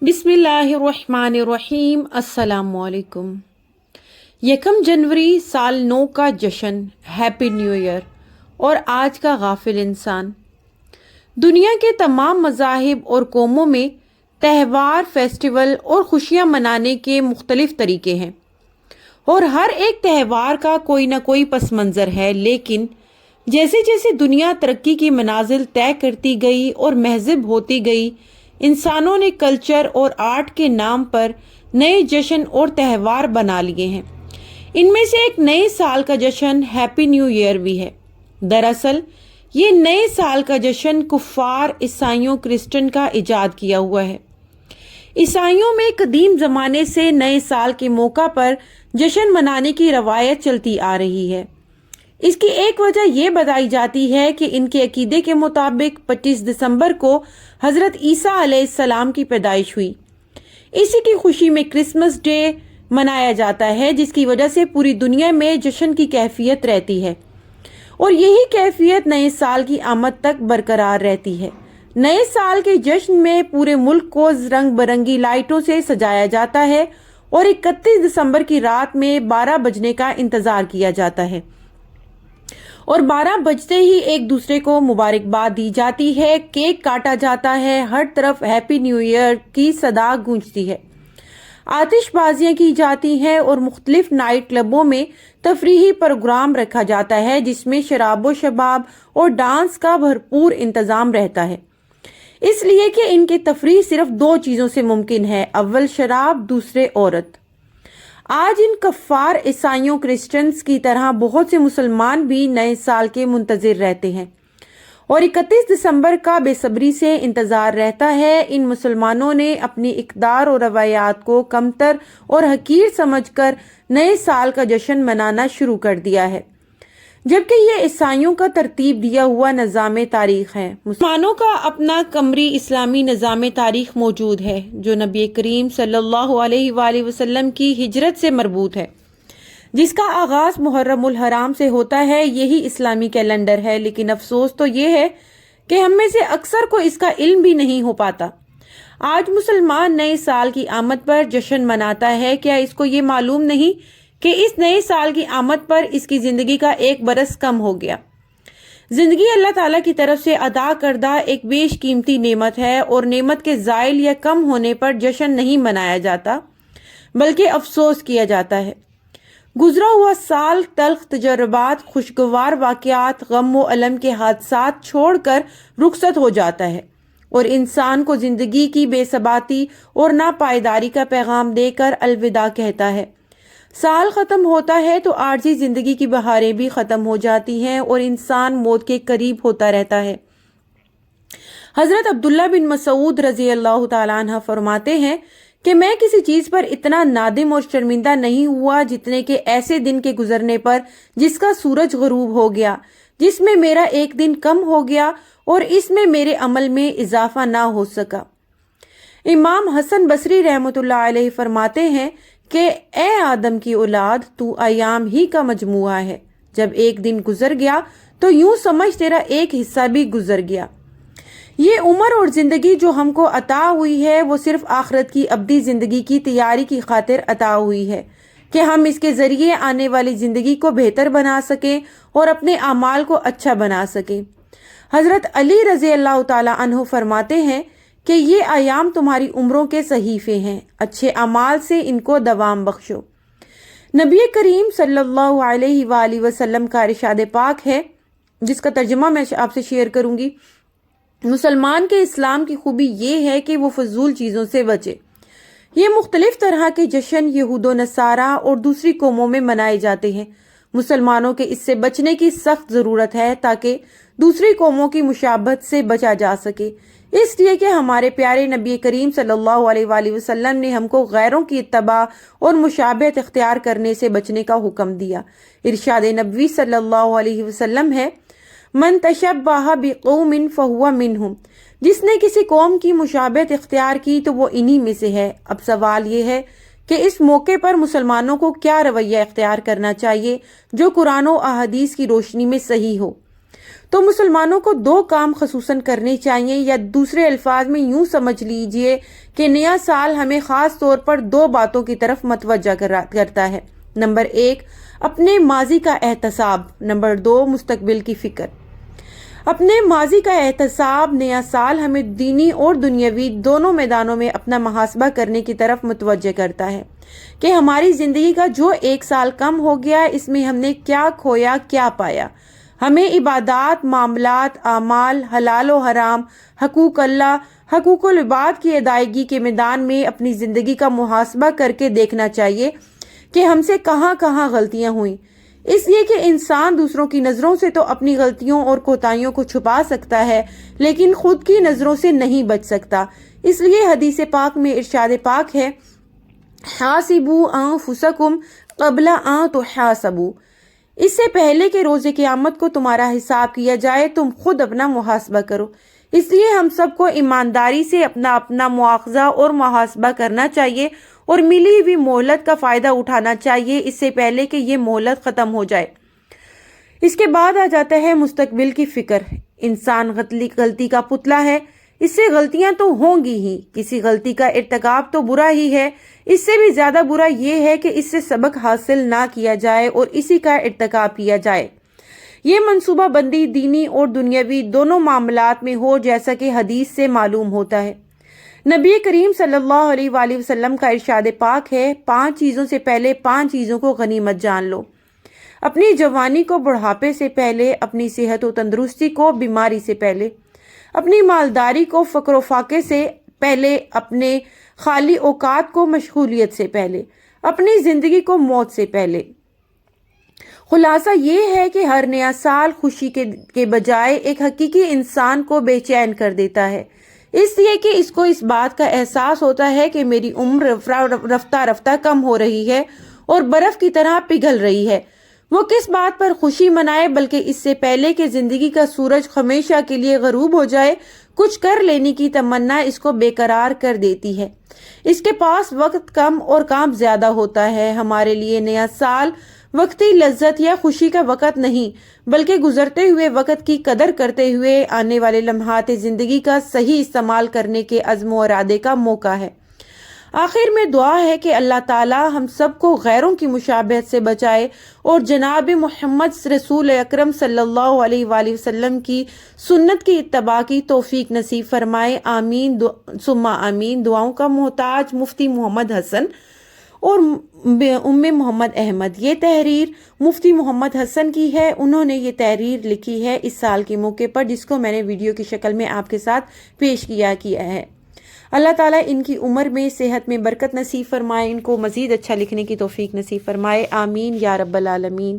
بسم اللہ الرحمن الرحیم۔ السلام علیکم۔ 1 جنوری سال 9 کا جشن، ہیپی نیو ایئر۔ اور آج کا غافل انسان۔ دنیا کے تمام مذاہب اور قوموں میں تہوار، فیسٹیول اور خوشیاں منانے کے مختلف طریقے ہیں، اور ہر ایک تہوار کا کوئی نہ کوئی پس منظر ہے۔ لیکن جیسے جیسے دنیا ترقی کی منازل طے کرتی گئی اور مہذب ہوتی گئی، انسانوں نے کلچر اور آرٹ کے نام پر نئے جشن اور تہوار بنا لیے ہیں۔ ان میں سے ایک نئے سال کا جشن ہیپی نیو ایئر بھی ہے۔ دراصل یہ نئے سال کا جشن کفار، عیسائیوں، کرسچن کا ایجاد کیا ہوا ہے۔ عیسائیوں میں قدیم زمانے سے نئے سال کے موقع پر جشن منانے کی روایت چلتی آ رہی ہے۔ اس کی ایک وجہ یہ بتائی جاتی ہے کہ ان کے عقیدے کے مطابق 25 دسمبر کو حضرت عیسیٰ علیہ السلام کی پیدائش ہوئی۔ اسی کی خوشی میں کرسمس ڈے منایا جاتا ہے، جس کی وجہ سے پوری دنیا میں جشن کی کیفیت رہتی ہے، اور یہی کیفیت نئے سال کی آمد تک برقرار رہتی ہے۔ نئے سال کے جشن میں پورے ملک کو رنگ برنگی لائٹوں سے سجایا جاتا ہے، اور 31 دسمبر کی رات میں 12 بجنے کا انتظار کیا جاتا ہے، اور 12 بجتے ہی ایک دوسرے کو مبارکباد دی جاتی ہے، کیک کاٹا جاتا ہے، ہر طرف ہیپی نیو ایئر کی صدا گونجتی ہے، آتش بازیاں کی جاتی ہیں، اور مختلف نائٹ کلبوں میں تفریحی پروگرام رکھا جاتا ہے، جس میں شراب و شباب اور ڈانس کا بھرپور انتظام رہتا ہے، اس لیے کہ ان کی تفریح صرف 2 چیزوں سے ممکن ہے، اول شراب، دوسرے عورت۔ آج ان کفار عیسائیوں، کرسچنز کی طرح بہت سے مسلمان بھی نئے سال کے منتظر رہتے ہیں، اور 31 دسمبر کا بے صبری سے انتظار رہتا ہے۔ ان مسلمانوں نے اپنی اقدار اور روایات کو کمتر اور حقیر سمجھ کر نئے سال کا جشن منانا شروع کر دیا ہے، جبکہ یہ عیسائیوں کا ترتیب دیا ہوا نظام تاریخ ہے۔ مسلمانوں کا اپنا قمری اسلامی نظام تاریخ موجود ہے، جو نبی کریم صلی اللہ علیہ وآلہ وسلم کی ہجرت سے مربوط ہے، جس کا آغاز محرم الحرام سے ہوتا ہے۔ یہی اسلامی کیلنڈر ہے، لیکن افسوس تو یہ ہے کہ ہم میں سے اکثر کو اس کا علم بھی نہیں ہو پاتا۔ آج مسلمان نئے سال کی آمد پر جشن مناتا ہے، کیا اس کو یہ معلوم نہیں کہ اس نئے سال کی آمد پر اس کی زندگی کا 1 برس کم ہو گیا؟ زندگی اللہ تعالیٰ کی طرف سے عطا کردہ ایک بیش قیمتی نعمت ہے، اور نعمت کے زائل یا کم ہونے پر جشن نہیں منایا جاتا، بلکہ افسوس کیا جاتا ہے۔ گزرا ہوا سال تلخ تجربات، خوشگوار واقعات، غم و الم کے حادثات چھوڑ کر رخصت ہو جاتا ہے، اور انسان کو زندگی کی بے ثباتی اور ناپائیداری کا پیغام دے کر الوداع کہتا ہے۔ سال ختم ہوتا ہے تو عارضی زندگی کی بہاریں بھی ختم ہو جاتی ہیں، اور انسان موت کے قریب ہوتا رہتا ہے۔ حضرت عبداللہ بن مسعود رضی اللہ تعالیٰ عنہ فرماتے ہیں کہ میں کسی چیز پر اتنا نادم اور شرمندہ نہیں ہوا جتنے کہ ایسے دن کے گزرنے پر جس کا سورج غروب ہو گیا، جس میں میرا 1 دن کم ہو گیا، اور اس میں میرے عمل میں اضافہ نہ ہو سکا۔ امام حسن بصری رحمۃ اللہ علیہ فرماتے ہیں کہ اے آدم کی اولاد، تو ایام ہی کا مجموعہ ہے، جب 1 دن گزر گیا تو یوں سمجھ تیرا 1 حصہ بھی گزر گیا۔ یہ عمر اور زندگی جو ہم کو عطا ہوئی ہے، وہ صرف آخرت کی ابدی زندگی کی تیاری کی خاطر عطا ہوئی ہے، کہ ہم اس کے ذریعے آنے والی زندگی کو بہتر بنا سکیں اور اپنے اعمال کو اچھا بنا سکیں۔ حضرت علی رضی اللہ تعالیٰ عنہ فرماتے ہیں کہ یہ ایام تمہاری عمروں کے صحیفے ہیں، اچھے اعمال سے ان کو دوام بخشو۔ نبی کریم صلی اللہ علیہ وآلہ وسلم کا ارشاد پاک ہے، جس کا ترجمہ میں آپ سے شیئر کروں گی۔ مسلمان کے اسلام کی خوبی یہ ہے کہ وہ فضول چیزوں سے بچے۔ یہ مختلف طرح کے جشن یہود و نصارہ اور دوسری قوموں میں منائے جاتے ہیں۔ مسلمانوں کے اس سے بچنے کی سخت ضرورت ہے، تاکہ دوسری قوموں کی مشابہت سے بچا جا سکے، اس لیے کہ ہمارے پیارے نبی کریم صلی اللہ علیہ وآلہ وسلم نے ہم کو غیروں کی اتباع اور مشابہت اختیار کرنے سے بچنے کا حکم دیا۔ ارشاد نبوی صلی اللہ علیہ وسلم ہے، من تشبہ بقوم فہو منہم، جس نے کسی قوم کی مشابہت اختیار کی تو وہ انہی میں سے ہے۔ اب سوال یہ ہے کہ اس موقع پر مسلمانوں کو کیا رویہ اختیار کرنا چاہیے جو قرآن و احادیث کی روشنی میں صحیح ہو؟ تو مسلمانوں کو 2 کام خصوصاً کرنے چاہیے، یا دوسرے الفاظ میں یوں سمجھ لیجئے کہ نیا سال ہمیں خاص طور پر 2 باتوں کی طرف متوجہ کرتا ہے۔ نمبر 1 اپنے ماضی کا احتساب، نمبر 2 مستقبل کی فکر۔ اپنے ماضی کا احتساب، نیا سال ہمیں دینی اور دنیاوی دونوں میدانوں میں اپنا محاسبہ کرنے کی طرف متوجہ کرتا ہے کہ ہماری زندگی کا جو 1 سال کم ہو گیا، اس میں ہم نے کیا کھویا، کیا پایا۔ ہمیں عبادات، معاملات، اعمال، حلال و حرام، حقوق اللہ، حقوق العباد کی ادائیگی کے میدان میں اپنی زندگی کا محاسبہ کر کے دیکھنا چاہیے کہ ہم سے کہاں کہاں غلطیاں ہوئیں۔ اس لیے کہ انسان دوسروں کی نظروں سے تو اپنی غلطیوں اور کوتاہیوں کو چھپا سکتا ہے، لیکن خود کی نظروں سے نہیں بچ سکتا۔ اس لیے حدیث پاک میں ارشاد پاک ہے، حاسبوا انفسکم قبل ان تحاسبوا، اس سے پہلے کہ روز قیامت کو تمہارا حساب کیا جائے تم خود اپنا محاسبہ کرو۔ اس لیے ہم سب کو ایمانداری سے اپنا مواخذہ اور محاسبہ کرنا چاہیے اور ملی ہوئی مہلت کا فائدہ اٹھانا چاہیے اس سے پہلے کہ یہ مہلت ختم ہو جائے۔ اس کے بعد آ جاتا ہے مستقبل کی فکر۔ انسان غلطی کا پتلا ہے، اس سے غلطیاں تو ہوں گی ہی، کسی غلطی کا ارتکاب تو برا ہی ہے، اس سے بھی زیادہ برا یہ ہے کہ اس سے سبق حاصل نہ کیا جائے اور اسی کا ارتکاب کیا جائے۔ یہ منصوبہ بندی دینی اور دنیاوی دونوں معاملات میں ہو، جیسا کہ حدیث سے معلوم ہوتا ہے۔ نبی کریم صلی اللہ علیہ وآلہ وسلم کا ارشاد پاک ہے، 5 چیزوں سے پہلے 5 چیزوں کو غنیمت جان لو۔ اپنی جوانی کو بڑھاپے سے پہلے، اپنی صحت و تندرستی کو بیماری سے پہلے، اپنی مالداری کو فقر و فاقے سے پہلے، اپنے خالی اوقات کو مشغولیت سے پہلے، اپنی زندگی کو موت سے پہلے۔ خلاصہ یہ ہے کہ ہر نیا سال خوشی کے بجائے ایک حقیقی انسان کو بے چین کر دیتا ہے، اس لیے کہ اس کو اس بات کا احساس ہوتا ہے کہ میری عمر رفتہ رفتہ کم ہو رہی ہے اور برف کی طرح پگھل رہی ہے۔ وہ کس بات پر خوشی منائے، بلکہ اس سے پہلے کہ زندگی کا سورج ہمیشہ کے لیے غروب ہو جائے، کچھ کر لینے کی تمنا اس کو بے قرار کر دیتی ہے۔ اس کے پاس وقت کم اور کام زیادہ ہوتا ہے۔ ہمارے لیے نیا سال وقتی لذت یا خوشی کا وقت نہیں، بلکہ گزرتے ہوئے وقت کی قدر کرتے ہوئے آنے والے لمحات زندگی کا صحیح استعمال کرنے کے عزم و ارادے کا موقع ہے۔ آخر میں دعا ہے کہ اللہ تعالی ہم سب کو غیروں کی مشابہت سے بچائے اور جناب محمد رسول اکرم صلی اللہ علیہ وآلہ وسلم کی سنت کی اتباع کی توفیق نصیب فرمائے، آمین ثم آمین۔ دعاؤں کا محتاج مفتی محمد حسن اور ام محمد احمد۔ یہ تحریر مفتی محمد حسن کی ہے، انہوں نے یہ تحریر لکھی ہے اس سال کے موقع پر، جس کو میں نے ویڈیو کی شکل میں آپ کے ساتھ پیش کیا ہے۔ اللہ تعالیٰ ان کی عمر میں صحت میں برکت نصیب فرمائے، ان کو مزید اچھا لکھنے کی توفیق نصیب فرمائے، آمین یا رب العالمین۔